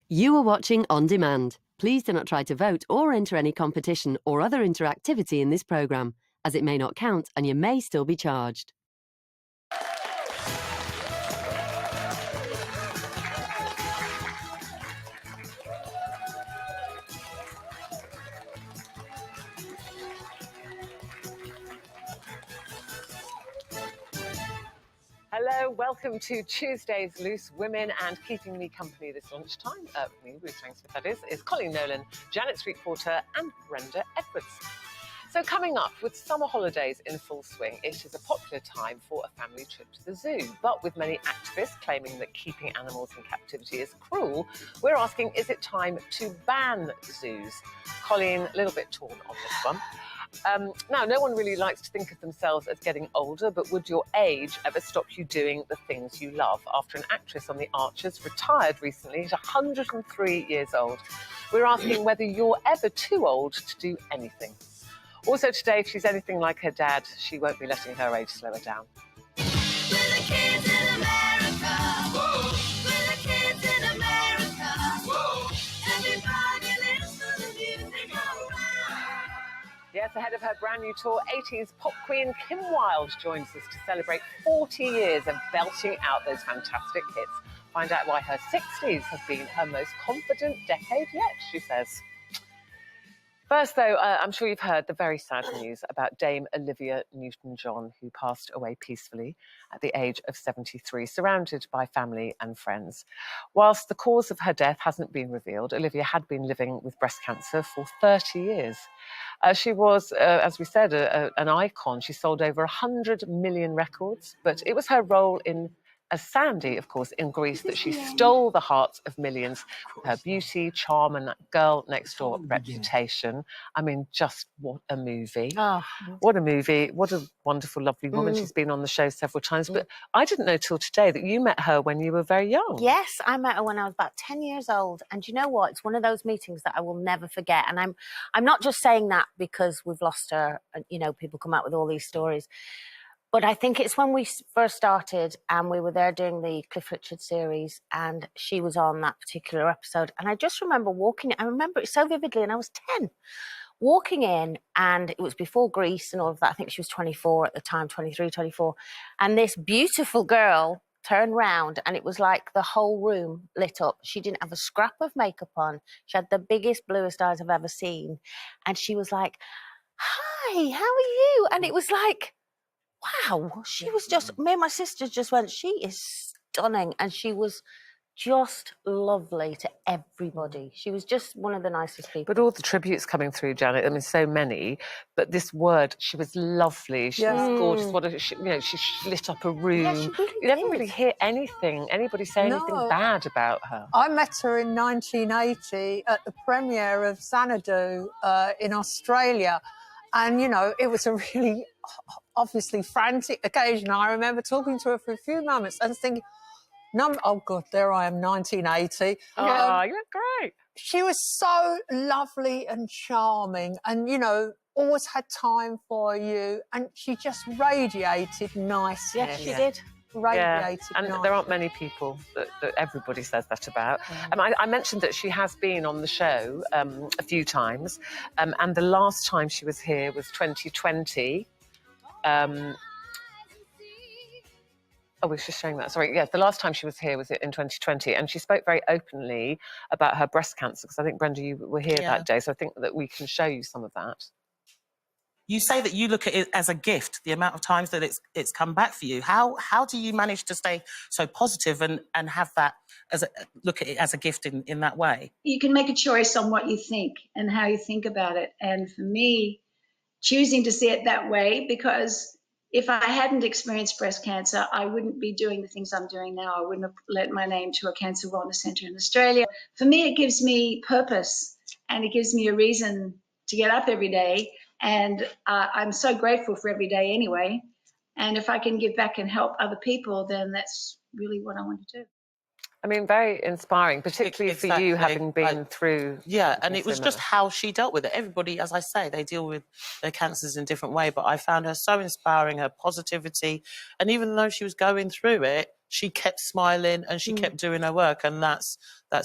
You are watching On Demand. Please do not try to vote or enter any competition or other interactivity in this programme, as it may not count and you may still be charged. Hello, welcome to Tuesday's Loose Women, and keeping me company this lunchtime, me, Ruth Tangsmith that is Colleen Nolan, Janet Street-Porter and Brenda Edwards. So coming up, with summer holidays in full swing, it is a popular time for a family trip to the zoo. But with many activists claiming that keeping animals in captivity is cruel, we're asking, is it time to ban zoos? Colleen, a little bit torn on this one. Now, no one really likes to think of themselves as getting older, but would your age ever stop you doing the things you love? After an actress on The Archers retired recently at 103 years old, we're asking whether you're ever too old to do anything. Also today, if she's anything like her dad, she won't be letting her age slow her down. We're the kids in America. Whoa. We're the kids in America. Whoa. Everybody lives for the music around. Yes, ahead of her brand new tour, 80s pop queen Kim Wilde joins us to celebrate 40 years of belting out those fantastic hits. Find out why her 60s have been her most confident decade yet, she says. First, though, I'm sure you've heard the very sad news about Dame Olivia Newton-John, who passed away peacefully at the age of 73, surrounded by family and friends. Whilst the cause of her death hasn't been revealed, Olivia had been living with breast cancer for 30 years. She was, as we said, an icon. She sold over 100 million records, but it was her role as Sandy, of course, in Greece, that she stole the hearts of millions with her beauty, charm, and that girl next door reputation. I mean, just what a movie. Oh. What a movie. What a wonderful, lovely woman. She's been on the show several times, but I didn't know till today that you met her when you were very young. Yes, I met her when I was about 10 years old. And you know what? It's one of those meetings that I will never forget. And I'm not just saying that because we've lost her and, you know, people come out with all these stories. But I think it's when we first started and we were there doing the Cliff Richard series and she was on that particular episode. And I just remember I remember it so vividly, and I was 10, walking in, and it was before Greece and all of that. I think she was 24 at the time, 23, 24. And this beautiful girl turned round and it was like the whole room lit up. She didn't have a scrap of makeup on. She had the biggest, bluest eyes I've ever seen. And she was like, "Hi, how are you?" And it was like, wow, she was just, me and my sister just went, she is stunning. And she was just lovely to everybody. She was just one of the nicest people. But all the tributes coming through, Janet, I mean, so many, but this word, she was lovely, she was gorgeous, she lit up a room. Yeah, she really you never did. really hear anybody say anything bad about her. I met her in 1980 at the premiere of Xanadu in Australia. And, you know, it was a really obviously frantic occasion. I remember talking to her for a few moments and thinking, oh, God, there I am, 1980. Oh, you look great. She was so lovely and charming and, you know, always had time for you. And she just radiated nicely. Yes, she did. Radiated and nicely. there aren't many people that everybody says that about. I mentioned that she has been on the show a few times, and the last time she was here was 2020. Oh, we were just showing that. Sorry, yes, the last time she was here was in 2020, and she spoke very openly about her breast cancer, because I think, Brenda, you were here that day, so I think that we can show you some of that. You say that you look at it as a gift, the amount of times that it's come back for you. How do you manage to stay so positive and have that look at it as a gift in that way? You can make a choice on what you think and how you think about it. And for me, choosing to see it that way, because if I hadn't experienced breast cancer, I wouldn't be doing the things I'm doing now. I wouldn't have lent my name to a cancer wellness centre in Australia. For me, it gives me purpose and it gives me a reason to get up every day. And I'm so grateful for every day anyway. And if I can give back and help other people, then that's really what I want to do. I mean, very inspiring, particularly for you, having been through... Yeah, and it was just how she dealt with it. Everybody, as I say, they deal with their cancers in a different way, but I found her so inspiring, her positivity. And even though she was going through it, she kept smiling and she kept doing her work, and that's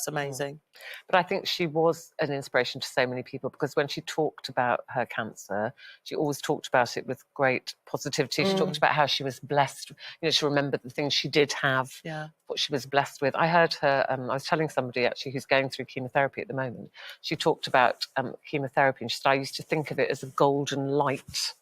amazing. But I think she was an inspiration to so many people, because when she talked about her cancer, she always talked about it with great positivity. She talked about how she was blessed. She remembered the things she did have, what she was blessed with. I heard her, I was telling somebody actually who's going through chemotherapy at the moment, she talked about chemotherapy, and she said, I used to think of it as a golden light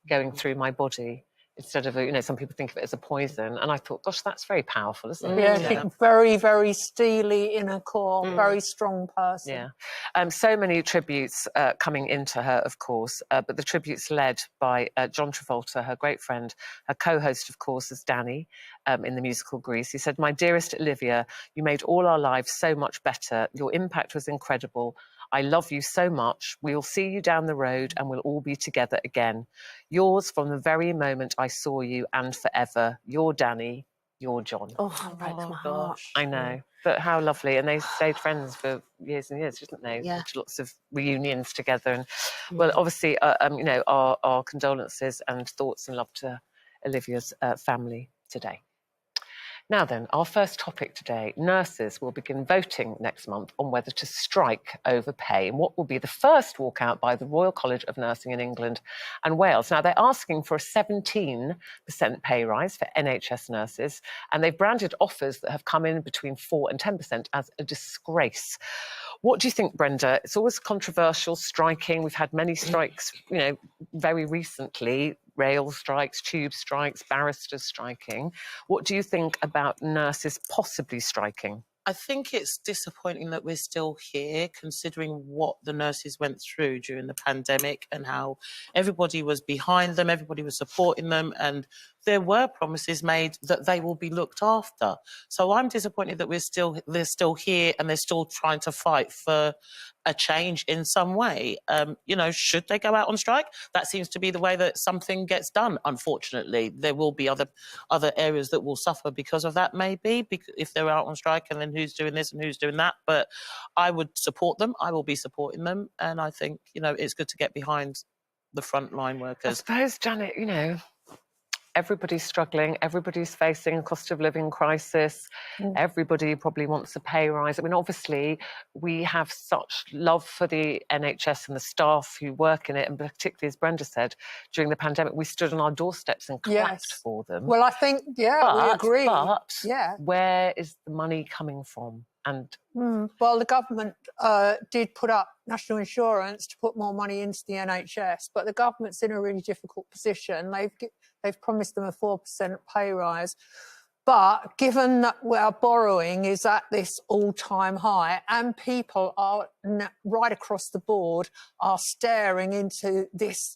going through my body, instead of, some people think of it as a poison. And I thought, gosh, that's very powerful, isn't it? Yeah, very, very steely inner core, very strong person. Yeah. So many tributes coming into her, of course, but the tributes led by John Travolta, her great friend. Her co-host, of course, is Danny in the musical Grease. He said, my dearest Olivia, you made all our lives so much better. Your impact was incredible. I love you so much. We'll see you down the road and we'll all be together again. Yours from the very moment I saw you and forever. Your Danny, your John. Oh, it breaks my heart. I know. But how lovely. And they stayed friends for years and years, didn't they? Yeah. Lots of reunions together. And, well, obviously, our condolences and thoughts and love to Olivia's family today. Now then, our first topic today, nurses will begin voting next month on whether to strike over pay and what will be the first walkout by the Royal College of Nursing in England and Wales. Now, they're asking for a 17% pay rise for NHS nurses, and they've branded offers that have come in between 4 and 10% as a disgrace. What do you think, Brenda? It's always controversial, striking. We've had many strikes, very recently. Rail strikes, tube strikes, barristers striking. What do you think about nurses possibly striking? I think it's disappointing that we're still here, considering what the nurses went through during the pandemic and how everybody was behind them, everybody was supporting them, and there were promises made that they will be looked after. So I'm disappointed that they're still here and they're still trying to fight for a change in some way. Should they go out on strike? That seems to be the way that something gets done, unfortunately. There will be other areas that will suffer because of that, maybe, if they're out on strike, and then who's doing this and who's doing that. But I would support them. I will be supporting them. And I think, it's good to get behind the frontline workers. I suppose, Janet, everybody's struggling, everybody's facing a cost of living crisis, everybody probably wants a pay rise. I mean, obviously, we have such love for the NHS and the staff who work in it, and particularly, as Brenda said, during the pandemic, we stood on our doorsteps and clapped for them. Well, I think, we agree. But where is the money coming from? And well, the government did put up national insurance to put more money into the NHS, but the government's in a really difficult position. They've promised them a 4% pay rise. But given that our borrowing is at this all-time high and people are right across the board are staring into this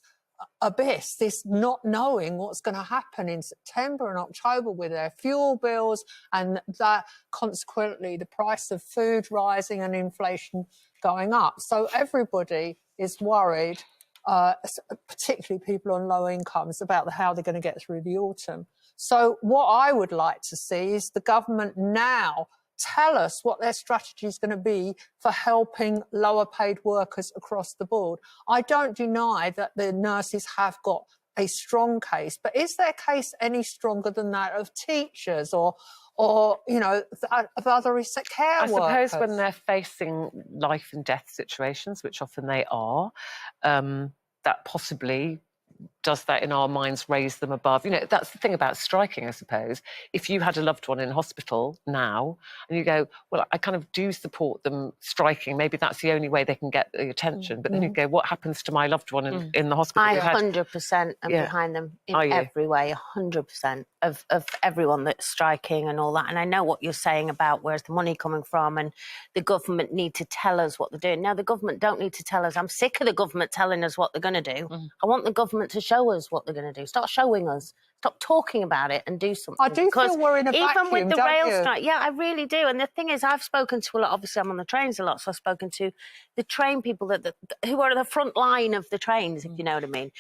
abyss, this not knowing what's going to happen in September and October with their fuel bills, and that consequently the price of food rising and inflation going up. So everybody is worried, particularly people on low incomes, about how they're going to get through the autumn. So what I would like to see is the government now tell us what their strategy is going to be for helping lower paid workers across the board. I don't deny that the nurses have got a strong case, but is their case any stronger than that of teachers or of other care workers? I suppose when they're facing life and death situations, which often they are, that possibly does that in our minds raise them above. That's the thing about striking, I suppose. If you had a loved one in hospital now and you go, well, I kind of do support them striking, maybe that's the only way they can get the attention. But then you go, what happens to my loved one in the hospital? I 100% am behind them in every way, 100% of everyone that's striking and all that. And I know what you're saying about where's the money coming from, and the government need to tell us what they're doing. No, the government don't need to tell us. I'm sick of the government telling us what they're going to do. I want the government to show us what they're going to do. Start showing us. Stop talking about it and do something. I do feel we're in a vacuum, even with the don't rail you? strike, I really do. And the thing is, I've spoken to a lot. Obviously, I'm on the trains a lot, so I've spoken to the train people who are at the front line of the trains, if you know what I mean.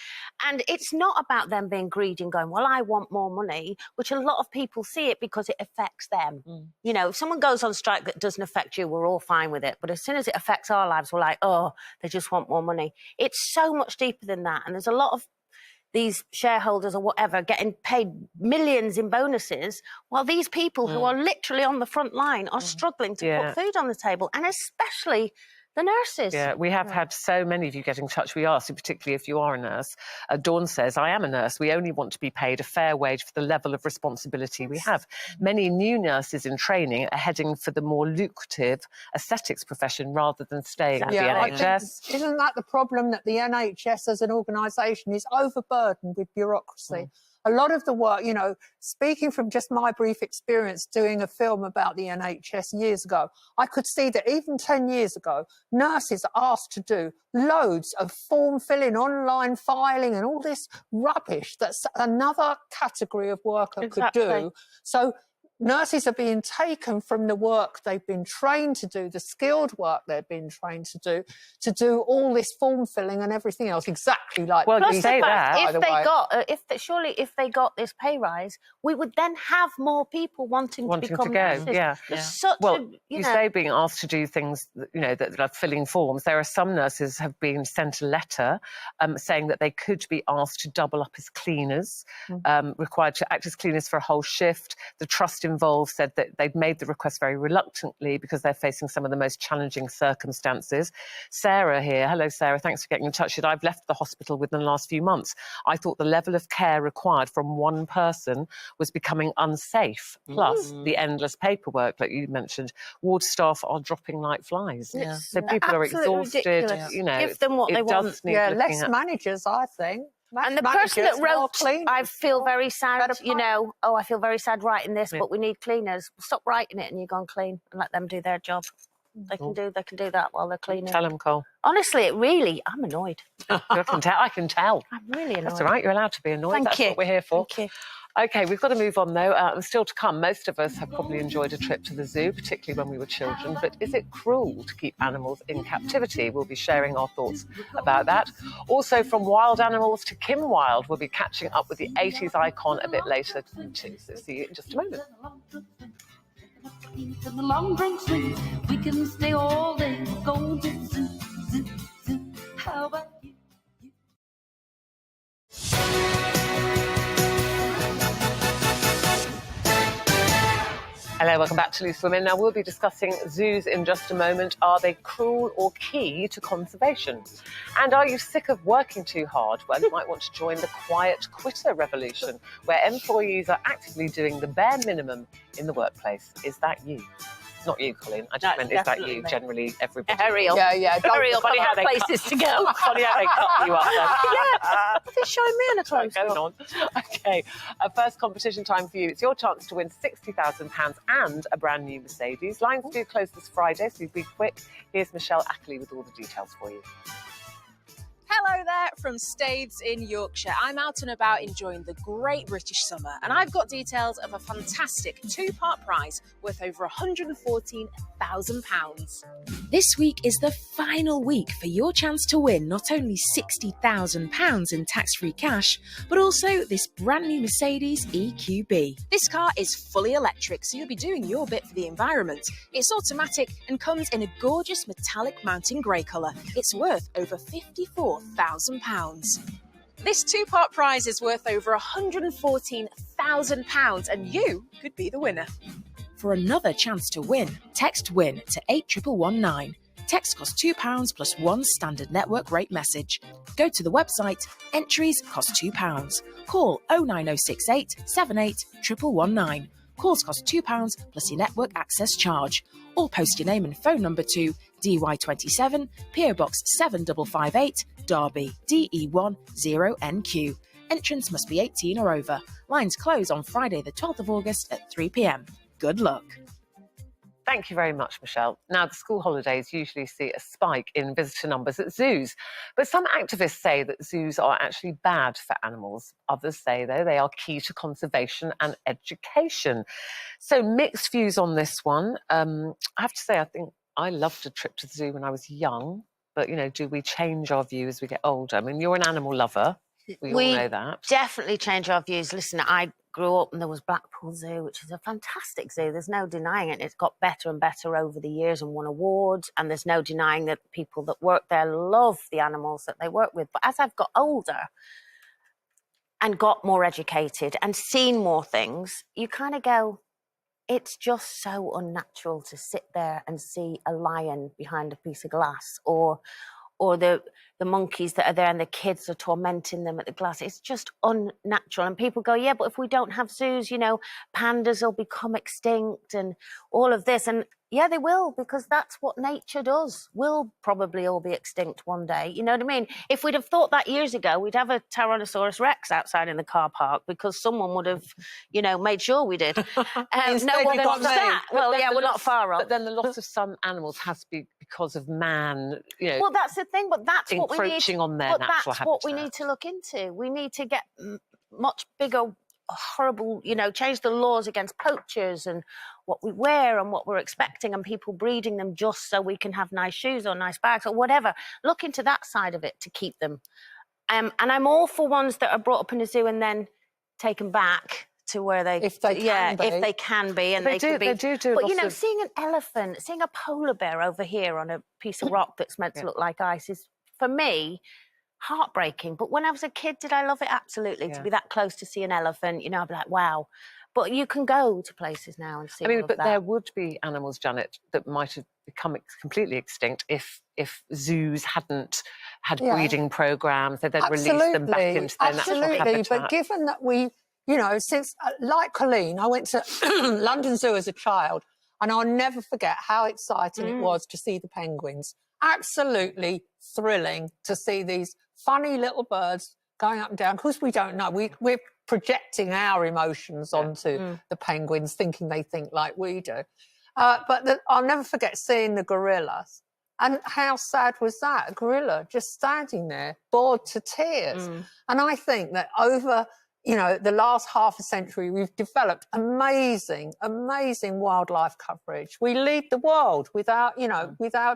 And it's not about them being greedy and going, well, I want more money, which a lot of people see it because it affects them. If someone goes on strike that doesn't affect you, we're all fine with it. But as soon as it affects our lives, we're like, oh, they just want more money. It's so much deeper than that. And there's a lot of these shareholders or whatever getting paid millions in bonuses, while these people who are literally on the front line are struggling to put food on the table, and especially the nurses. Yeah, we have had so many of you get in touch. We asked, particularly if you are a nurse. Dawn says, I am a nurse. We only want to be paid a fair wage for the level of responsibility we have. Many new nurses in training are heading for the more lucrative aesthetics profession rather than staying with the I think, NHS. isn't that the problem, that the NHS as an organisation is overburdened with bureaucracy? A lot of the work, you know, speaking from just my brief experience doing a film about the NHS years ago, I could see that even 10 years ago, nurses are asked to do loads of form filling, online filing and all this rubbish that another category of worker could do. So nurses are being taken from the work they've been trained to do, the skilled work they've been trained to do all this form filling and everything else, exactly like. Well, Plus you the say fact, that. surely if they got this pay rise, we would then have more people wanting to become go. nurses. You say being asked to do things, you know, that are filling forms. There are some nurses have been sent a letter saying that they could be asked to double up as cleaners, required to act as cleaners for a whole shift. The trust involved said that they'd made the request very reluctantly because they're facing some of the most challenging circumstances. Sarah here, hello Sarah, thanks for getting in touch. I've left the hospital within the last few months. I thought the level of care required from one person was becoming unsafe. Plus the endless paperwork, like you mentioned, ward staff are dropping like flies. So people are exhausted. Ridiculous. You know, give them what they want. Less managers, I think. And the person that wrote, I feel very sad, you know, I feel very sad writing this, but we need cleaners. Stop writing it and you go and clean and let them do their job. They can do that while they're cleaning. Tell them, Cole. Honestly, I'm annoyed. I can tell. I'm really annoyed. That's all right, you're allowed to be annoyed. That's what we're here for. Thank you. OK, we've got to move on, though, and still to come. Most of us have probably enjoyed a trip to the zoo, particularly when we were children. But is it cruel to keep animals in captivity? We'll be sharing our thoughts about that. Also, from wild animals to Kim Wilde, we'll be catching up with the 80s icon a bit later, too. So see you in just a moment. The long drink swing, we can stay all day, go to the zoo, zoo, zoo. How about you? Hello, welcome back to Loose Women. Now, we'll be discussing zoos in just a moment. Are they cruel or key to conservation? And are you sick of working too hard? Well, you might want to join the quiet quitter revolution, where employees are actively doing the bare minimum in the workplace. Is that you? Not you, Colin. I just meant, is that you? Generally, everybody. Ariel. Yeah. Ariel, funny how they places to go. Funny how they cut you up then. They're showing me in a close Going on. OK, first competition time for you. It's your chance to win £60,000 and a brand new Mercedes. Lines do close this Friday, so be quick. Here's Michelle Ackley with all the details for you. Hello there from Staithes in Yorkshire. I'm out and about enjoying the great British summer, and I've got details of a fantastic two-part prize worth over £114,000. This week is the final week for your chance to win not only £60,000 in tax-free cash, but also this brand new Mercedes EQB. This car is fully electric, so you'll be doing your bit for the environment. It's automatic and comes in a gorgeous metallic mountain grey colour. It's worth over £54,000. This two-part prize is worth over £114,000 and you could be the winner. For another chance to win, text WIN to 81119. Text costs £2 plus one standard network rate message. Go to the website, entries cost £2. Call 09068 78 11119. Calls cost £2 plus your network access charge. Or post your name and phone number to DY27, PO Box 7558, Derby, DE10NQ. Entrance must be 18 or over. Lines close on Friday the 12th of August at 3 p.m. Good luck. Thank you very much, Michelle. Now, the school holidays usually see a spike in visitor numbers at zoos, but some activists say that zoos are actually bad for animals. Others say, though, they are key to conservation and education. So mixed views on this one. I have to say, I think I loved a trip to the zoo when I was young, but, you know, do we change our view as we get older? I mean, you're an animal lover. We all know that. Definitely change our views. Listen, I grew up and there was Blackpool Zoo, which is a fantastic zoo. There's no denying it. It's got better and better over the years and won awards. And there's no denying that people that work there love the animals that they work with. But as I've got older, and got more educated and seen more things, you kind of go, it's just so unnatural to sit there and see a lion behind a piece of glass, or the monkeys that are there and the kids are tormenting them at the glass. It's just unnatural. And people go, yeah, but if we don't have zoos, you know, pandas will become extinct and all of this. And yeah, they will, because that's what nature does. We'll probably all be extinct one day. You know what I mean? If we'd have thought that years ago, we'd have a Tyrannosaurus Rex outside in the car park because someone would have, you know, made sure we did. No one wants that. Well, yeah, we're not far off. But then the loss of some animals has to be because of man, you know. Well, that's the thing, but that's what we need. Encroaching on their natural habitat. What we need to look into. We need to get much bigger, horrible, you know, change the laws against poachers and what we wear and what we're expecting, and people breeding them just so we can have nice shoes or nice bags or whatever. Look into that side of it to keep them. And I'm all for ones that are brought up in a zoo and then taken back to where they, if they can be, and they can be. They do. But you know, seeing an elephant, seeing a polar bear over here on a piece of rock that's meant to look like ice is, for me, heartbreaking. But when I was a kid, did I love it? Absolutely. To be that close to see an elephant, you know, I'd be like, wow. But you can go to places now and see. I mean, all of but that. there would be animals, Janet, that might have become completely extinct if zoos hadn't had breeding programs. They'd release them back into their natural habitat. But given that we, you know, since like Colleen, I went to London Zoo as a child, and I'll never forget how exciting it was to see the penguins. Absolutely thrilling to see these funny little birds going up and down. Of course, we don't know. We're projecting our emotions onto the penguins, thinking they think like we do. I'll never forget seeing the gorillas. And how sad was that? A gorilla just standing there, bored to tears. And I think that over, you know, the last half a century, we've developed amazing, amazing wildlife coverage. We lead the world with our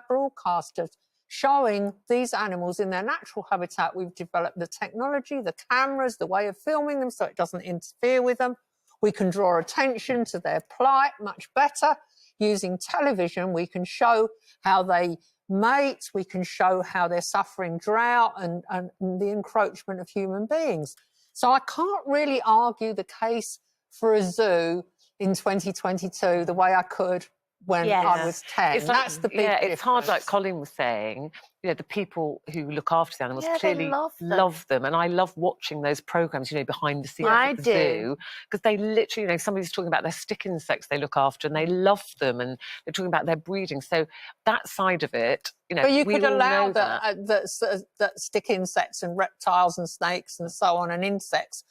broadcasters showing these animals in their natural habitat. We've developed the technology, the cameras, the way of filming them so it doesn't interfere with them. We can draw attention to their plight much better. Using television, we can show how they mate, we can show how they're suffering drought and the encroachment of human beings. So I can't really argue the case for a zoo in 2022 the way I could when I was 10. That's the big difference. It's hard, like Colin was saying, you know, the people who look after the animals clearly love them. And I love watching those programmes, you know, behind the scenes at the zoo, because they literally, you know, somebody's talking about their stick insects they look after and they love them, and they're talking about their breeding. So that side of it, you know, but you we could all allow know that stick insects and reptiles and snakes and so on and insects.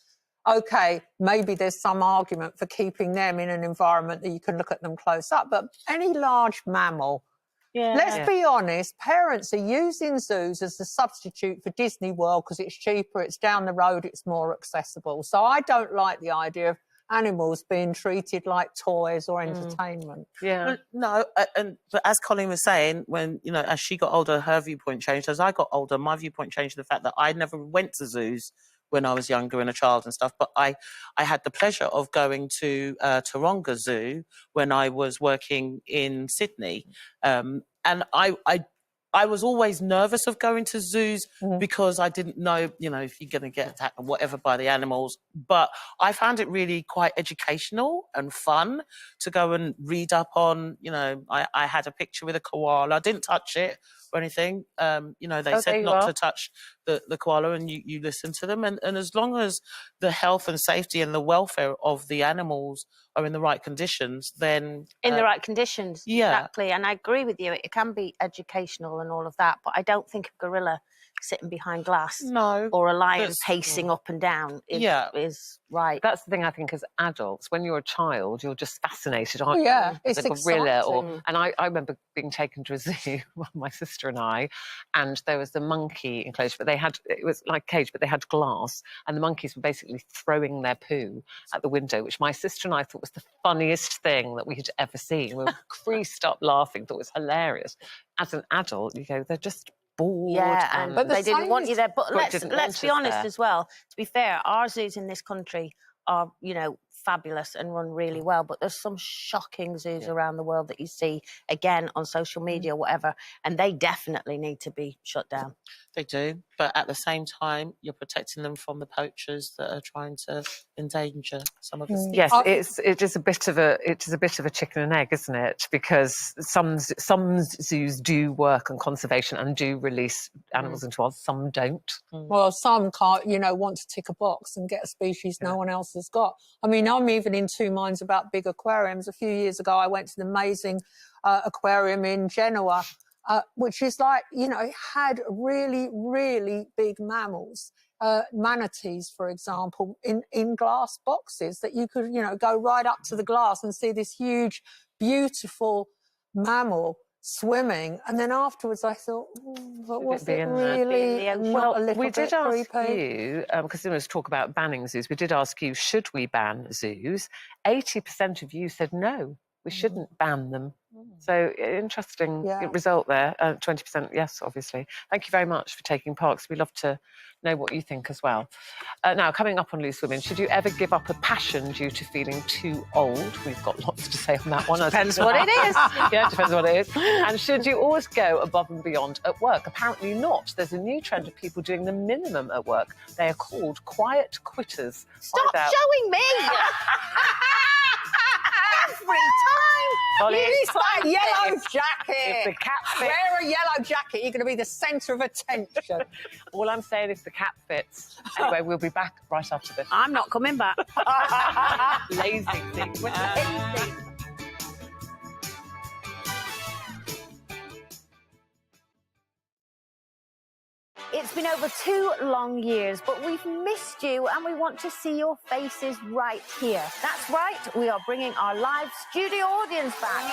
Okay, maybe there's some argument for keeping them in an environment that you can look at them close up, but any large mammal, let's be honest, parents are using zoos as a substitute for Disney World because it's cheaper, it's down the road, it's more accessible. So I don't like the idea of animals being treated like toys or entertainment. No, but as Colleen was saying, when, you know, as she got older, her viewpoint changed. As I got older, my viewpoint changed, the fact that I never went to zoos when I was younger and a child and stuff, but I had the pleasure of going to Taronga Zoo when I was working in Sydney, and I was always nervous of going to zoos because I didn't know, you know, if you're going to get attacked or whatever by the animals. But I found it really quite educational and fun to go and read up on, you know, I had a picture with a koala. I didn't touch it or anything. You know, they said not to touch the koala, and you listen to them. And as long as the health and safety and the welfare of the animals are in the right conditions, then... In the right conditions, exactly. And I agree with you. It can be educational and all of that, but I don't think a gorilla sitting behind glass or a lion pacing up and down is right. That's the thing, I think, as adults, when you're a child, you're just fascinated, aren't you? It's a gorilla. exciting. And I remember being taken to a zoo, my sister and I, and there was the monkey enclosure, but it was like a cage, but they had glass, and the monkeys were basically throwing their poo at the window, which my sister and I thought was the funniest thing that we had ever seen. We were creased up laughing, thought it was hilarious. As an adult, you go, they're just bored. But they didn't want you there. But let's be honest as well. To be fair, our zoos in this country are, you know, fabulous and run really well, but there's some shocking zoos around the world that you see, again, on social media, whatever, and they definitely need to be shut down. They do, but at the same time, you're protecting them from the poachers that are trying to endanger some of the species. Yes, it is a bit of a chicken and egg, isn't it? Because some zoos do work on conservation and do release animals into wild, some don't. Well, some can't, want to tick a box and get a species no one else has got. I mean, I'm even in two minds about big aquariums. A few years ago, I went to the amazing aquarium in Genoa, which is like, it had really, really big mammals. Manatees, for example, in glass boxes that you could, go right up to the glass and see this huge, beautiful mammal swimming. And then afterwards I thought, but was it really not a little we did bit ask creepy? you, because there was talk about banning zoos, we did ask you, should we ban zoos? 80% of you said no, we shouldn't ban them. So interesting result there. 20% yes, obviously. Thank you very much for taking part, because we love to know what you think as well. Now, coming up on Loose Women, should you ever give up a passion due to feeling too old? We've got lots to say on that one. Depends what it is. Yeah, depends what it is. And should you always go above and beyond at work? Apparently not. There's a new trend of people doing the minimum at work. They are called quiet quitters. Stop showing me! Every time! Ollie, It's that yellow jacket. If the cat fits, Wear a yellow jacket, you're going to be the centre of attention. all I'm saying is the cat fits. Anyway, we'll be back right after this. I'm not coming back. Lazy thing. Lazy. It's been over 2 long years, but we've missed you and we want to see your faces right here. That's right, we are bringing our live studio audience back.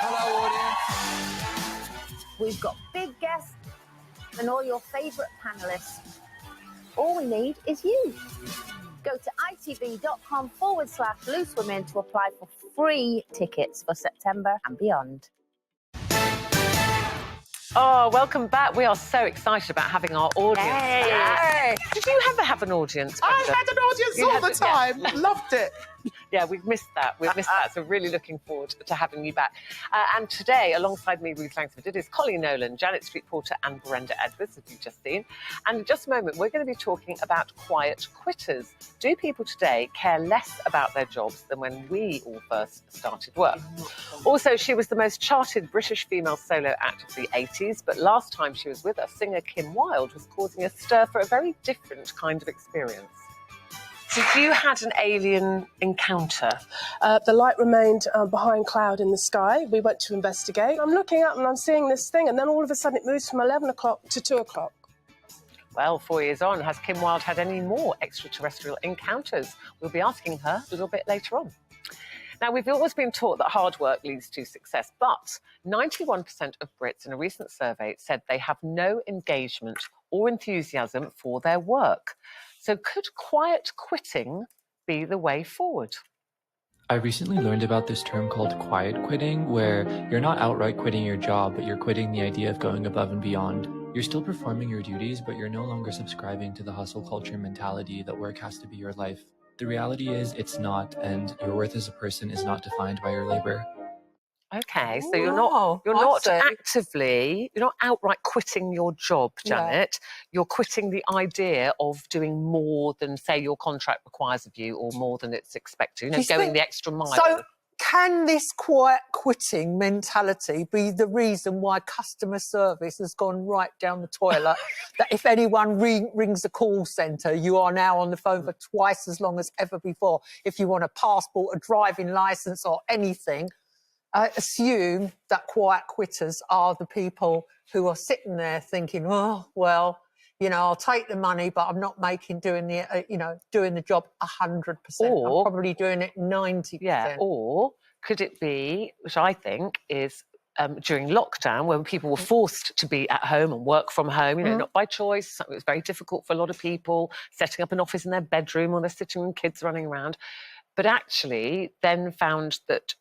Hello, audience. We've got big guests and all your favourite panellists. All we need is you. Go to itv.com/loosewomen to apply for free tickets for September and beyond. Oh, welcome back. We are so excited about having our audience. Hey. Did you ever have an audience? I Brenda? had an audience all the time. Loved it. Yeah, we've missed that. We've missed that. So really looking forward to having you back. And today, alongside me, Ruth Langsford, it is Colleen Nolan, Janet Street Porter and Brenda Edwards, as you've just seen. And in just a moment, we're going to be talking about quiet quitters. Do people today care less about their jobs than when we all first started work? Also, she was the most charted British female solo act of the 80s, but last time she was with us, singer Kim Wilde was causing a stir for a very different kind of experience. So you had an alien encounter. The light remained behind cloud in the sky. We went to investigate. I'm looking up and I'm seeing this thing, and then all of a sudden it moves from 11 o'clock to 2 o'clock. Well, 4 years on, has Kim Wilde had any more extraterrestrial encounters? We'll be asking her a little bit later on. Now, we've always been taught that hard work leads to success, but 91% of Brits in a recent survey said they have no engagement or enthusiasm for their work. So could quiet quitting be the way forward? I recently learned about this term called quiet quitting, where you're not outright quitting your job, but you're quitting the idea of going above and beyond. You're still performing your duties, but you're no longer subscribing to the hustle culture mentality that work has to be your life. The reality is it's not, and your worth as a person is not defined by your labor. Okay, so you're not outright quitting your job, Janet. Yeah. You're quitting the idea of doing more than, say, your contract requires of you, or more than it's expected. Going the extra mile. So, can this quiet quitting mentality be the reason why customer service has gone right down the toilet? That if anyone rings the call centre, you are now on the phone for twice as long as ever before. If you want a passport, a driving licence, or anything. I assume that quiet quitters are the people who are sitting there thinking, oh, well, I'll take the money, but I'm not doing the job 100%. I'm probably doing it 90%. Yeah, or could it be, which I think is during lockdown, when people were forced to be at home and work from home, not by choice, something that was very difficult for a lot of people, setting up an office in their bedroom or their sitting room, kids running around, but actually then found that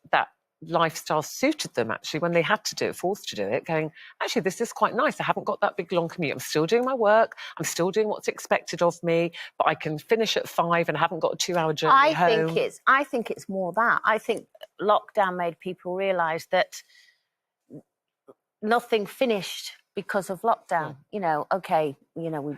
lifestyle suited them, actually, when they had to do it, forced to do it, going, actually, this is quite nice. I haven't got that big, long commute. I'm still doing my work. I'm still doing what's expected of me, but I can finish at 5 and I haven't got a 2-hour journey home. I think it's more that. I think lockdown made people realise that nothing finished because of lockdown. You know, okay, you know,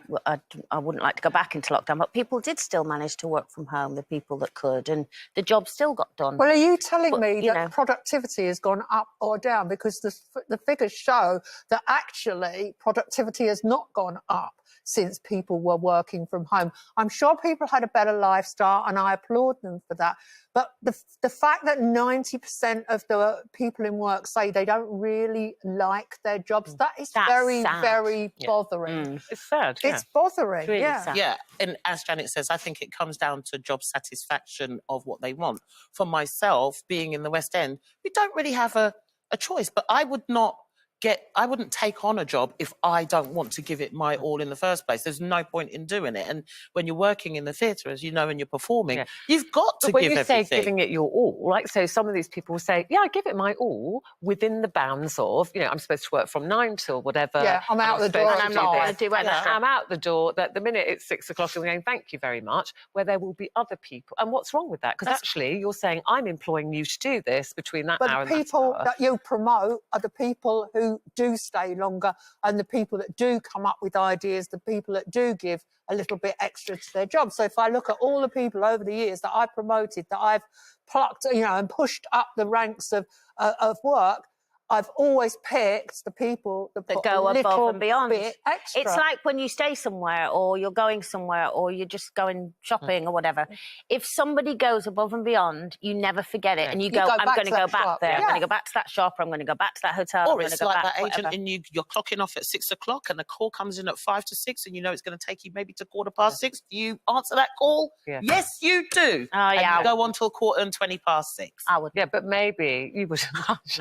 I wouldn't like to go back into lockdown, but people did still manage to work from home, the people that could, and the job still got done. Well, are you telling me that productivity has gone up or down? Because the figures show that actually productivity has not gone up since people were working from home. I'm sure people had a better lifestyle, and I applaud them for that. But the fact that 90% of the people in work say they don't really like their jobs, that's very, sad. very bothering. It's sad, It's bothering, It's really sad. Yeah, and as Janet says, I think it comes down to job satisfaction of what they want. For myself, being in the West End, we don't really have a choice, but I wouldn't take on a job if I don't want to give it my all in the first place. There's no point in doing it. And when you're working in the theatre, as you know, and you're performing, you've got to give everything. But when you say giving it your all, like, so some of these people will say, yeah, I give it my all within the bounds of, you know, I'm supposed to work from 9 till whatever. Yeah, I'm out the door. And I'm not going to do anything. I'm out the door. That the minute it's 6 o'clock, I'm going, thank you very much, where there will be other people. And what's wrong with that? Because actually, you're saying, I'm employing you to do this between that hour and that hour. But the people that you promote are the people who do stay longer, and the people that do come up with ideas, the people that do give a little bit extra to their job. So if I look at all the people over the years that I promoted, that I've plucked, you know, and pushed up the ranks of work, I've always picked the people that go above and beyond. Bit extra. It's like when you stay somewhere, or you're going somewhere, or you're just going shopping or whatever. If somebody goes above and beyond, you never forget it, and you go, I'm going to go back there. I'm going to go back to that shop. Or I'm going to go back to that hotel. Or it's like that agent, and you're clocking off at 6 o'clock, and the call comes in at 5 to 6, and you know it's going to take you maybe to 6:15. Do you answer that call? Yeah. Yes, you do. Oh yeah. And you go on till 6:20. I would. Yeah, but maybe you would. She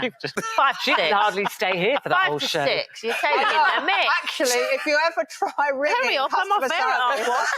5 to 6. can hardly stay here for that 5 whole to show. 6. You're taking a mix. Actually, if you ever try ringing Hurry up, I'm customer off air, service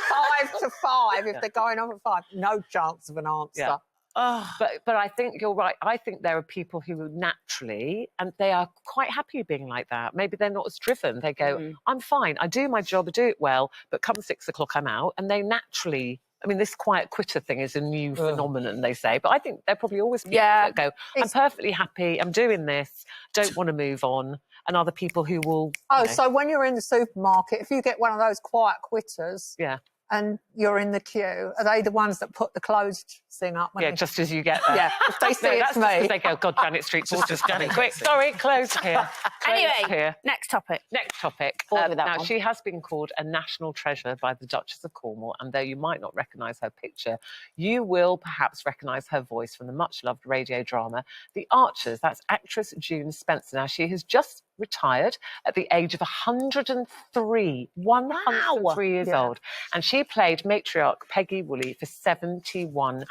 5 to 5, if they're going on at 5, no chance of an answer. Yeah. But I think you're right. I think there are people who naturally, and they are quite happy being like that. Maybe they're not as driven. They go, I'm fine. I do my job. I do it well. But come 6 o'clock, I'm out. And they naturally, I mean, this quiet quitter thing is a new phenomenon, they say. But I think there probably always people that go, I'm perfectly happy. I'm doing this. Don't want to move on. And other people who will... So when you're in the supermarket, if you get one of those quiet quitters... Yeah. And you're in the queue, are they the ones that put the closed thing up? Yeah, just as you get there. Yeah, if they see it's me. Because they go, God, Janet Street's just Janet. Quick, sorry, closed here. Anyway, next topic. Next topic. Now, she has been called a national treasure by the Duchess of Cornwall, and though you might not recognise her picture, you will perhaps recognise her voice from the much-loved radio drama The Archers. That's actress June Spencer. Now, she has just retired at the age of 103. 103 years old. And she played matriarch Peggy Woolley for 71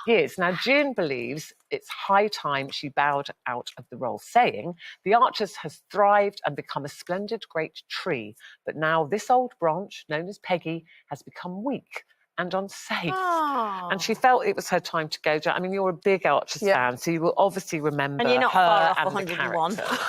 years. Now, June believes it's high time she bowed out of the role, saying, The Archers has thrived and become a splendid great tree, but now this old branch, known as Peggy, has become weak and unsafe. And she felt it was her time to go. I mean, you're a big Archers fan, so you will obviously remember and you're not her far off and 101. the character.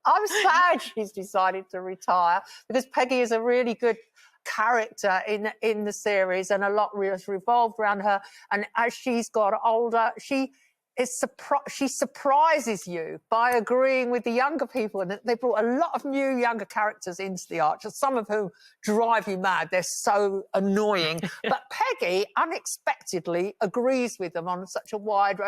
I'm sad she's decided to retire, because Peggy is a really good character in the series, and a lot has revolved around her. And as she's got older, she surprises you by agreeing with the younger people, and they brought a lot of new younger characters into the Archers, some of whom drive you mad. They're so annoying. But Peggy unexpectedly agrees with them on such a wide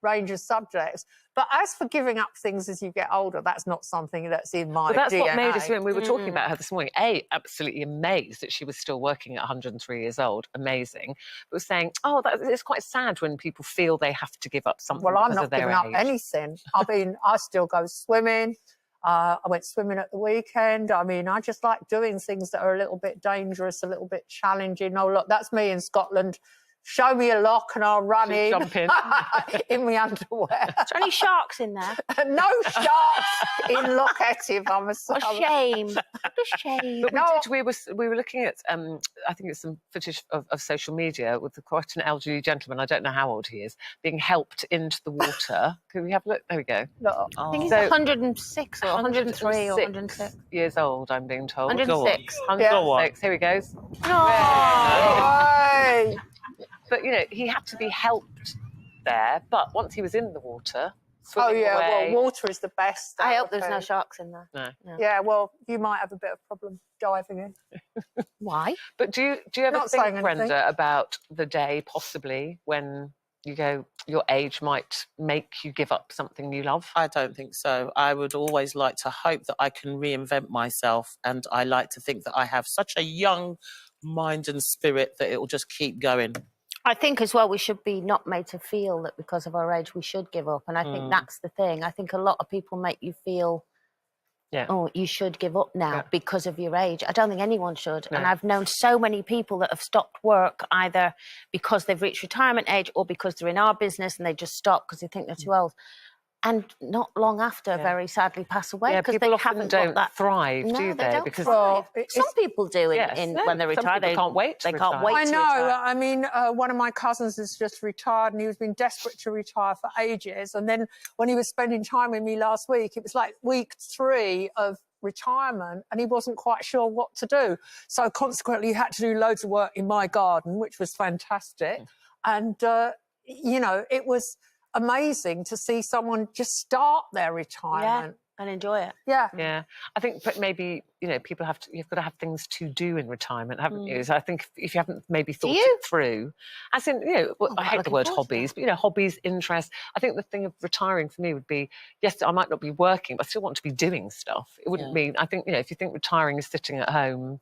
range of subjects. But as for giving up things as you get older, that's not something that's in my But that's DNA. what made us, when we were talking about her this morning, absolutely amazed that she was still working at 103 years old. Amazing. But was saying, it's quite sad when people feel they have to give up something. Well, I'm not of their giving up age. anything. I mean, I still go swimming. I went swimming at the weekend. I mean, I just like doing things that are a little bit dangerous, a little bit challenging. Oh, look, that's me in Scotland show me a lock and I'll run in. Jump in. In my underwear. Is there any sharks in there? No sharks in Locketty, I'm What a shame. What a shame. But we were looking at I think it's some footage of social media with quite an elderly gentleman, I don't know how old he is, being helped into the water. Can we have a look? There we go. Look. I think he's 106 or 103 or 106 years old, I'm being told. 106. 106. Here he goes. Hey. But he had to be helped there. But once he was in the water, swimming away, well, water is the best. I hope there's no sharks in there. No. Yeah, well, you might have a bit of problem diving in. Why? But do you ever Not think, saying anything. Brenda, about the day possibly when you go, your age might make you give up something you love? I don't think so. I would always like to hope that I can reinvent myself, and I like to think that I have such a young mind and spirit that it will just keep going. I think as well we should be not made to feel that because of our age we should give up. And I think that's the thing. I think a lot of people make you feel, oh, you should give up now because of your age. I don't think anyone should. No. And I've known so many people that have stopped work either because they've reached retirement age or because they're in our business and they just stop because they think they're too old. And not long after, very sadly, pass away because people they often haven't don't got that. thrive, No, do they don't Because thrive. Some people do when they're some retired. people can't wait to They can't retire. wait I to know. retire. I mean, one of my cousins has just retired and he was been desperate to retire for ages. And then when he was spending time with me last week, it was like week 3 of retirement and he wasn't quite sure what to do. So consequently, he had to do loads of work in my garden, which was fantastic. And, it was amazing to see someone just start their retirement. And enjoy it. Yeah, I think, but maybe people you've got to have things to do in retirement, haven't you? So I think if you haven't maybe thought it through, as in I hate the word hobbies, but hobbies, interests. I think the thing of retiring for me would be, yes, I might not be working, but I still want to be doing stuff. It wouldn't mean, I think if you think retiring is sitting at home.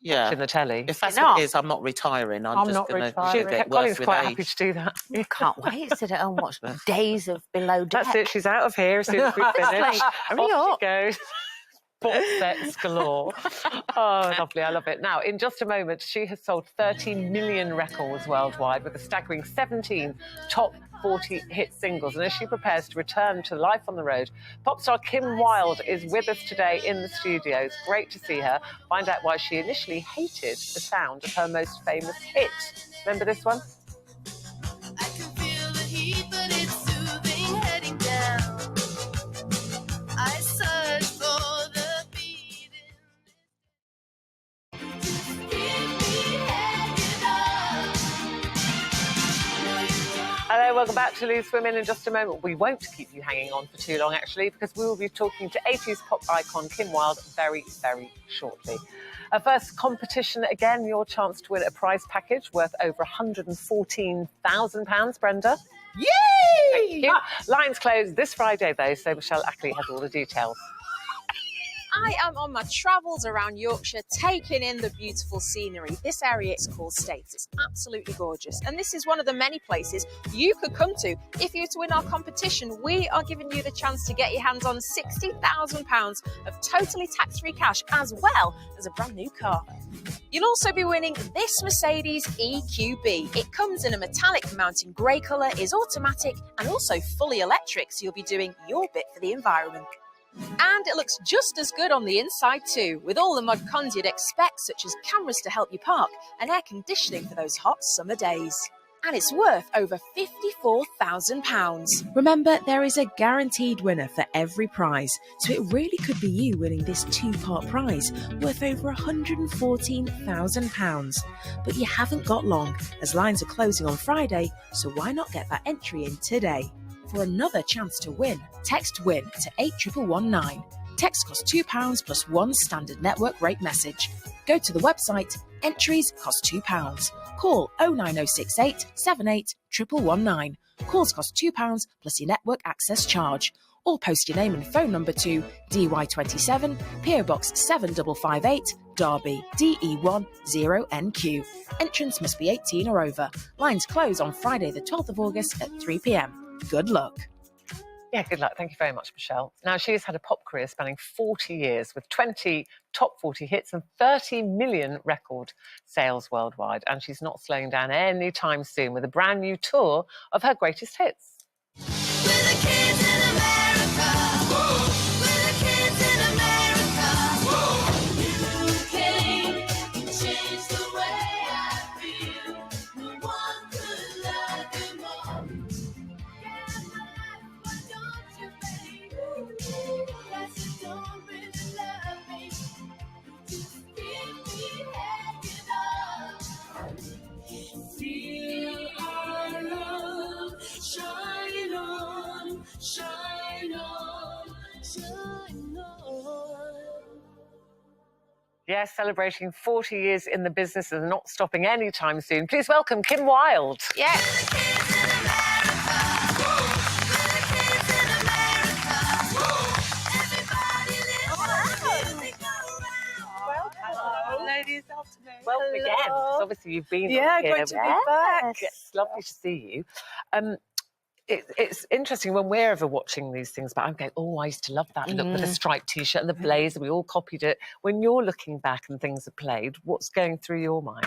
Watching the telly. If that's what it is, I'm not retiring. I'm just not going retiring. to get Colin's worse with quite age. happy to do that. You can't wait to sit at home and watch days of Below Deck. That's it. She's out of here as soon as we finish. Hurry Off up. she goes. Box sets galore. Oh, lovely. I love it. Now, in just a moment, she has sold 30 million records worldwide with a staggering 17 top 40 hit singles. And as she prepares to return to life on the road, pop star Kim Wilde is with us today in the studio. It's great to see her. Find out why she initially hated the sound of her most famous hit. Remember this one? I can feel the heat, but it's soothing heading down. I search for the beat in this. Keep me hanging on. No, you don't. Hello, welcome back to Loose Women. In just a moment, we won't keep you hanging on for too long, actually, because we will be talking to 80s pop icon Kim Wilde very, very shortly. Our first competition, again, your chance to win a prize package worth over £114,000, Brenda. Yay! Lines closed this Friday, though, so Michelle Ackley has all the details. I am on my travels around Yorkshire, taking in the beautiful scenery. This area is called Staithes. It's absolutely gorgeous. And this is one of the many places you could come to. If you were to win our competition, we are giving you the chance to get your hands on £60,000 of totally tax-free cash, as well as a brand new car. You'll also be winning this Mercedes EQB. It comes in a metallic mountain grey colour, is automatic and also fully electric, so you'll be doing your bit for the environment. And it looks just as good on the inside too, with all the mod cons you'd expect, such as cameras to help you park and air conditioning for those hot summer days. And it's worth over £54,000. Remember, there is a guaranteed winner for every prize, so it really could be you winning this 2-part prize worth over £114,000. But you haven't got long, as lines are closing on Friday, so why not get that entry in today? For another chance to win, text WIN to 81119. Text costs £2 plus 1 standard network rate message. Go to the website, entries cost £2. Call 09068 78 119. Calls cost £2 plus your network access charge. Or post your name and phone number to DY27, PO Box 7558, Derby, DE10NQ. Entrance must be 18 or over. Lines close on Friday the 12th of August at 3 p.m. Good luck. Yeah, good luck. Thank you very much, Michelle. Now, she has had a pop career spanning 40 years with 20 top 40 hits and 30 million record sales worldwide. And she's not slowing down anytime soon with a brand new tour of her greatest hits. We're the kids in America. We're the kids in America. You came and changed the way I feel. No one could love you more. Yeah, my life, why don't you, babe? Yes, you don't really love me. You just keep me hanging on. Feel our love. Shine on, shine on, shine on. Yes, celebrating 40 years in the business and not stopping anytime soon. Please welcome Kim Wilde. Yes. Hello, ladies. Afternoon. Welcome again. 'Cause obviously, you've been Yeah, on here. great to be back. It's lovely to see you. It's interesting when we're ever watching these things, but I'm going, oh, I used to love that look with the striped T-shirt and the blazer. We all copied it. When you're looking back and things are played, what's going through your mind?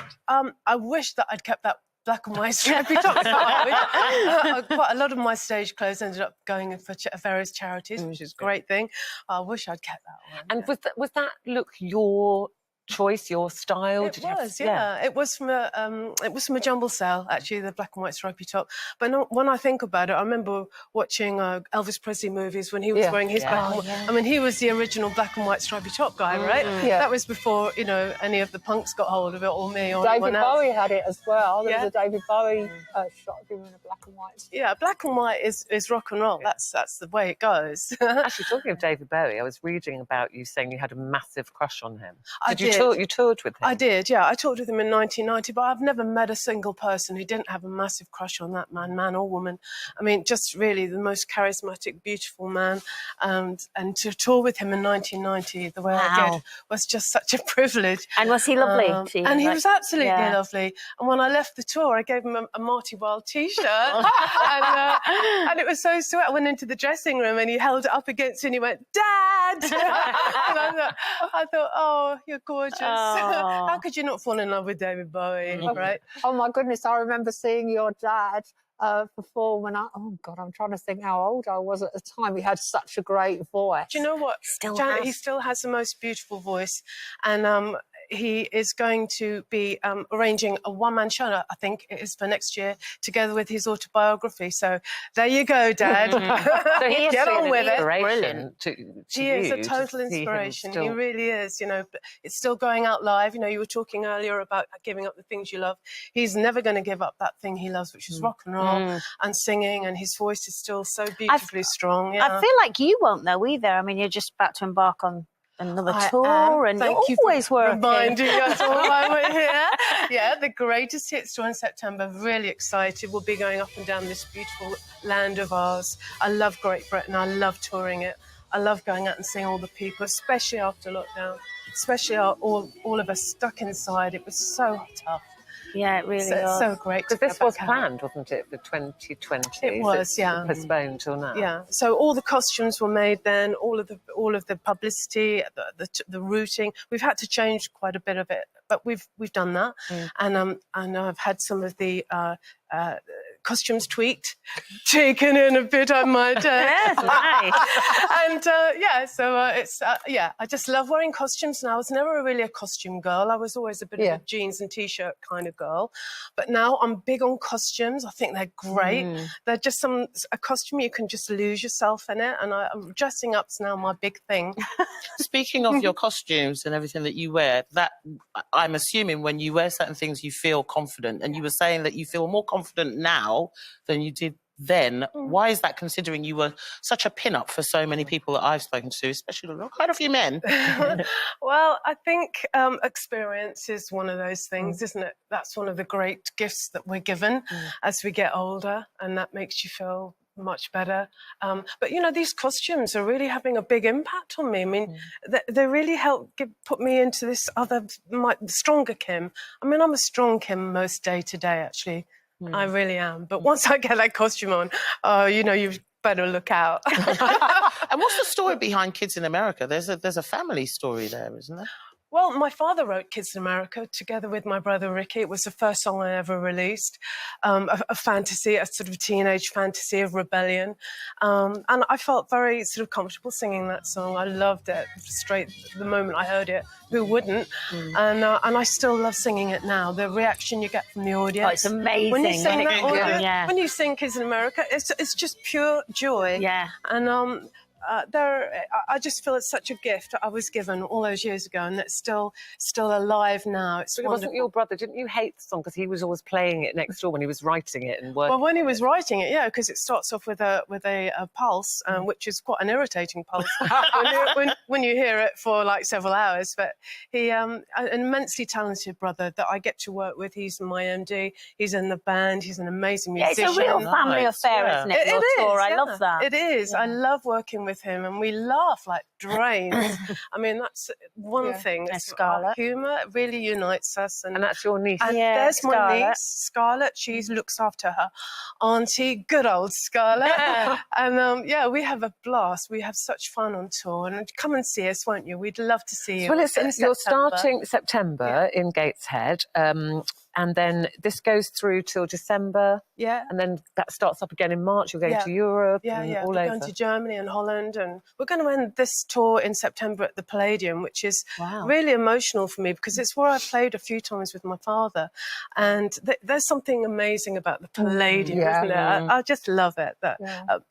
I wish that I'd kept that black and white stripy top. Quite a lot of my stage clothes ended up going for various charities, which is a great thing. I wish I'd kept that one. And was that look your choice, your style? It was, yeah. It was from a jumble sale, actually, the black and white stripy top. But no, when I think about it, I remember watching Elvis Presley movies when he was wearing his black and white. I mean, he was the original black and white stripy top guy, right? Yeah. That was before, any of the punks got hold of it, or me, or David anyone else. Bowie had it as well. There Yeah. was a David Bowie shot of him in a black and white. Yeah, black and white is rock and roll. That's the way it goes. Actually, talking of David Bowie, I was reading about you saying you had a massive crush on him. I You did. you toured with him? I did, yeah. I toured with him in 1990, but I've never met a single person who didn't have a massive crush on that man or woman. I mean, just really the most charismatic, beautiful man. And to tour with him in 1990 the way I did was just such a privilege. And was he lovely to you? And he was absolutely Yeah. lovely. And when I left the tour, I gave him a Marty Wilde T-shirt. and it was so sweet. I went into the dressing room and he held it up against it and he went, Dad! And I thought, oh, you're gorgeous. How could you not fall in love with David Bowie, right? Oh my goodness, I remember seeing your dad perform when I'm trying to think how old I was at the time. He had such a great voice. Do you know what? Janet, he still has the most beautiful voice. And he is going to be arranging a one-man show, I think it is for next year, together with his autobiography. So there you go, Dad. So he Get on with it. Brilliant. He is a total inspiration. He really is, but it's still going out live. You were talking earlier about giving up the things you love. He's never going to give up that thing he loves, which is rock and roll and singing, and his voice is still so beautifully strong. Yeah. I feel like you won't though either. I mean, you're just about to embark on another tour, and Thank you always for working. reminding us all why we're here. Yeah, the greatest hits tour in September. Really excited. We'll be going up and down this beautiful land of ours. I love Great Britain. I love touring it. I love going out and seeing all the people, especially after lockdown. Especially all of us stuck inside. It was so tough. Yeah, it really was. So great. Because this was planned, wasn't it, for 2020? It was, It's yeah. postponed till now. Yeah. So all the costumes were made then. All of the publicity, the routing. We've had to change quite a bit of it, but we've done that. And I've had some of the costumes tweaked, taken in a bit, I might Yes, nice. And it's I just love wearing costumes now. I was never really a costume girl. I was always a bit of a jeans and t-shirt kind of girl, but now I'm big on costumes. I think they're great. They're just a costume you can just lose yourself in it, and dressing up's now my big thing. Speaking of your costumes and everything that you wear, that I'm assuming when you wear certain things you feel confident, and you were saying that you feel more confident now than you did then. Why is that, considering you were such a pin-up for so many people that I've spoken to, especially quite a few men? Well, I think experience is one of those things, isn't it? That's one of the great gifts that we're given as we get older, and that makes you feel much better. But these costumes are really having a big impact on me. I mean, they really help put me into this stronger Kim. I mean, I'm a strong Kim most day to day, actually. I really am. But once I get that costume on, better look out. And what's the story behind Kids in America? There's a family story there, isn't there? Well, my father wrote Kids in America together with my brother Ricky. It was the first song I ever released, a fantasy, a sort of teenage fantasy of rebellion. And I felt very sort of comfortable singing that song. I loved it straight the moment I heard it. Who wouldn't? And I still love singing it now. The reaction you get from the audience. Oh, it's amazing. When you sing that audience, Yeah. when you sing Kids in America, it's just pure joy. Yeah. And I just feel it's such a gift I was given all those years ago, and it's still alive now. It's But it wasn't your brother. Didn't you hate the song because he was always playing it next door when he was writing it and working? Well, when he was writing it, yeah, because it starts off with a pulse, which is quite an irritating pulse when you hear it for like several hours. But he, an immensely talented brother that I get to work with. He's my MD. He's in the band. He's an amazing musician. It's a real family affair, isn't it? Your tour. I love that. It is. Yeah. I love working with him, and we laugh like drains. I mean, that's one thing. And Scarlett. Humour really unites us. And that's your niece. And Yeah, there's my Scarlett. niece, Scarlett. She looks after her auntie, good old Scarlett. And yeah, we have a blast. We have such fun on tour. And come and see us, won't you? We'd love to see you. Well, in you're September. starting September in Gateshead, and then this goes through till December. Yeah. And then that starts up again in March. You're going Yeah. to Europe Yeah, and yeah. all We're over. going to Germany and Holland, and we're going to end this tour in September at the Palladium, which is really emotional for me because it's where I played a few times with my father, and there's something amazing about the Palladium, isn't it? I just love it. That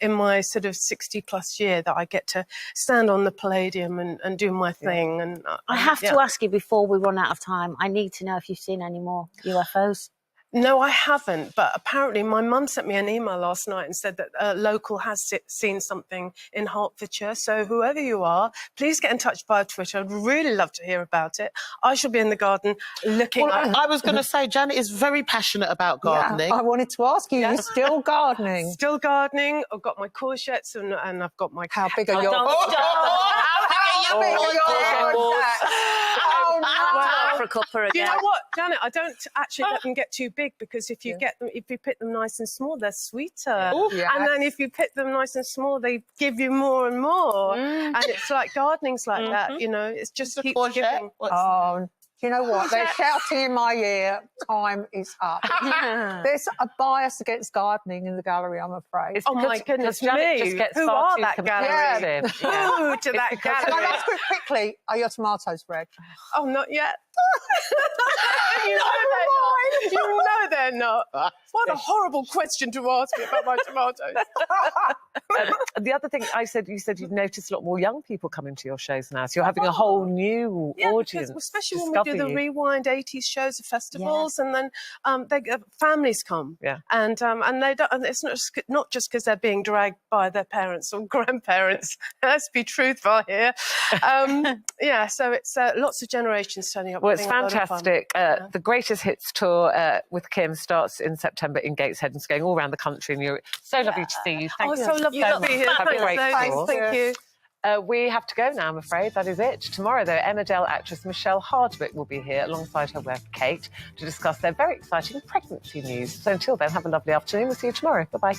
in my sort of 60-plus year, that I get to stand on the Palladium and do my thing. And I have to ask you before we run out of time. I need to know if you've seen any more UFOs. No, I haven't. But apparently my mum sent me an email last night and said that a local has seen something in Hertfordshire. So whoever you are, please get in touch via Twitter. I'd really love to hear about it. I shall be in the garden looking Well, I was going to say, Janet is very passionate about gardening. Yeah, I wanted to ask you, you're still gardening? Still gardening. I've got my courgettes and I've got my... How big are your... How big are your Oh, no. For a cuppa again. You know what, Janet? I don't actually let them get too big because if you get them, if you pick them nice and small, they're sweeter. And then if you pick them nice and small, they give you more and more. And it's like gardening's like that, you know. It's just keeps giving. Oh, do you know what? They're shouting in my ear, time is up. There's a bias against gardening in the gallery, I'm afraid. Oh, my goodness Janet me. just gets Who far are too that gallery? competitive. Who to that Can I gallery? ask you quickly, are your tomatoes red? Oh, not yet. You know they're not. What a horrible question to ask me about my tomatoes. The other thing you said you've noticed a lot more young people coming to your shows now. So you're having a whole new audience. Because especially when we do the discover you. Rewind 80s shows at festivals, and then families come. Yeah. And they don't. And it's not just because they're being dragged by their parents or grandparents. Let's be truthful here. Yeah. So it's lots of generations turning up. Well, it's having a lot of fun. fantastic. The Greatest Hits tour with Kim starts in September in Gateshead and it's going all around the country. And you're so lovely to see you. Thank you so lovely so to be much. here. Have a great tour. Thank you. We have to go now, I'm afraid. That is it. Tomorrow, though, Emmerdale actress Michelle Hardwick will be here alongside her wife Kate to discuss their very exciting pregnancy news. So until then, have a lovely afternoon. We'll see you tomorrow. Bye-bye.